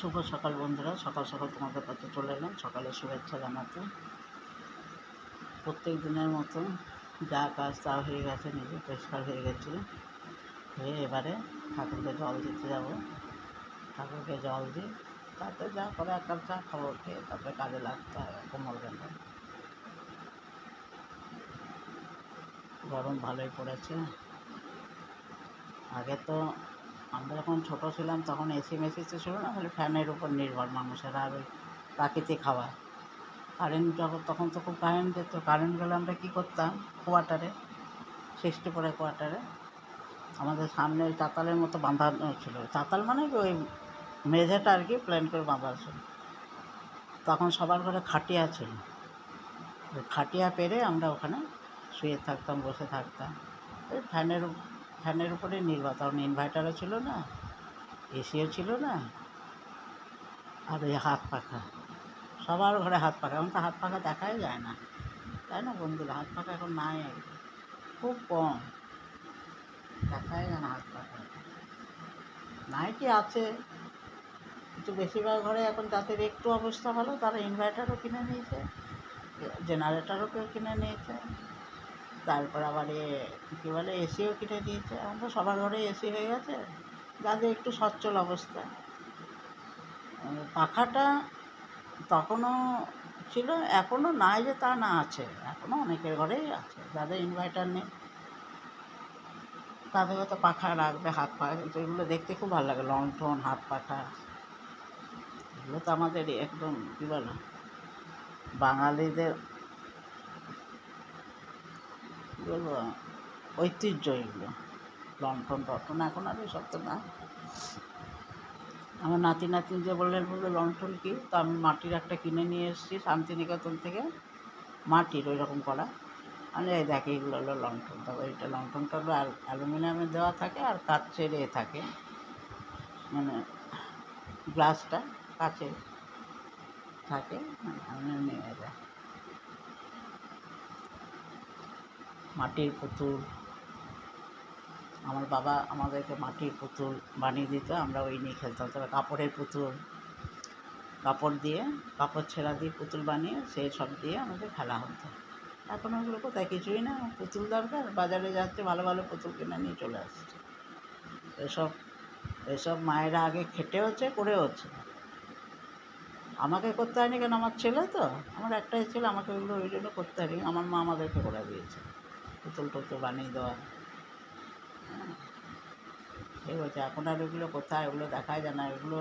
শুভ সকাল বন্ধুরা, সকাল সকাল তোমাদের কাছে চলে এলাম সকালের শুভেচ্ছা জানাতে। প্রত্যেক দিনের মতো যা কাজ তা হয়ে গেছে, নিজে পরিষ্কার হয়ে গেছে, হয়ে এবারে ঠাকুরকে জল দিতে যাব। ঠাকুরকে জল দিই, তারপরে যা করে এক কাপ চা খাবো, খেয়ে তারপরে কাজে লাগতে হয়। কোমর বেঁধে গরম ভালোই পড়েছে। আগে তো আমরা যখন ছোটো ছিলাম তখন এসি মেসি তো ছিল না, তাহলে ফ্যানের উপর নির্ভর মানুষেরা, আর ওই প্রাকৃতিক হাওয়া। কারেন্ট যখন তখন তো খুব কারেন্ট যেত, কারেন্ট গেলে আমরা কী করতাম, কোয়ার্টারে 64 কোয়ার্টারে আমাদের সামনে ওই চাতালের মতো বাঁধানো ছিল। চাতাল মানে কি ওই মেঝেটা আর কি প্লেন করে বাঁধা ছিল। তখন সবার ঘরে খাটিয়া ছিল, ওই খাটিয়া পেরে আমরা ওখানে শুয়ে থাকতাম, বসে থাকতাম। ওই ফ্যানের উপরে নির্ভর, তখন ইনভার্টারও ছিল না, এসিও ছিল না, আর ওই হাত পাখা। সবার ঘরে হাত পাখা, এখন তো হাত পাখা দেখাই যায় না, তাই না বন্ধুরা? হাত পাখা এখন নাই, খুব কম দেখাই যায় না হাত পাখা। নাই কি আছে, কিন্তু বেশিরভাগ ঘরে এখন যাদের একটু অবস্থা ভালো তারা ইনভার্টারও কিনে নিয়েছে, জেনারেটারও কেউ কিনে নিয়েছে, তারপর আবার কী বলে এসিও কিনে নিয়েছে। এখন তো সবার ঘরে এসি হয়ে গেছে যাদের একটু সচ্ছল অবস্থা। পাখাটা তখনও ছিল, এখনও নাই যে তা না, আছে, এখনও অনেকের ঘরেই আছে। যাদের ইনভার্টার নেই তাদেরও তো পাখা রাখবে, হাত পাখা, কিন্তু এগুলো দেখতে খুব ভালো লাগে, লণ্ঠন, হাত পাখা, এগুলো তো আমাদের একদম কী বলো, বাঙালিদের কী বলবো ঐতিহ্য এগুলো। লণ্ঠন টণ্ঠন এখন আর এসব তো না। আমার নাতি যে বললো লণ্ঠন কি, তো আমি মাটির একটা কিনে নিয়ে এসেছি শান্তিনিকেতন থেকে, মাটির ওই রকম করা। আমি এই দেখে এগুলো হলো লণ্ঠন। তবে এইটা লণ্ঠনটা হলো অ্যালুমিনিয়ামের দেওয়া থাকে, আর কাচের থাকে, মানে গ্লাসটা কাচের থাকে, মানে নিয়ে যায়। মাটির পুতুল, আমার বাবা আমাদেরকে মাটির পুতুল বানিয়ে দিত, আমরা ওই নিয়ে খেলতাম। তবে কাপড়ের পুতুল, কাপড় দিয়ে, কাপড় ছেঁড়া দিয়ে পুতুল বানিয়ে সেই সব দিয়ে আমাদের খেলা হতো। এখন ওগুলো কোথায়, কিছুই না। পুতুল দরকার, বাজারে যাচ্ছে, ভালো ভালো পুতুল কিনে নিয়ে চলে আসছে। এসব মায়েরা আগে খেটে হচ্ছে, করে হচ্ছে। আমাকে করতে হয়নি কেন, আমার ছেলে তো, আমার একটাই ছেলে, আমাকে ওইগুলো ওই জন্য করতে হয়নি। আমার মা আমাদেরকে করে দিয়েছে পুতুল টুতুল বানিয়ে দেওয়া। ঠিক আছে, এখন আর ওগুলো কোথায়, ওগুলো দেখাই যায় না। এগুলো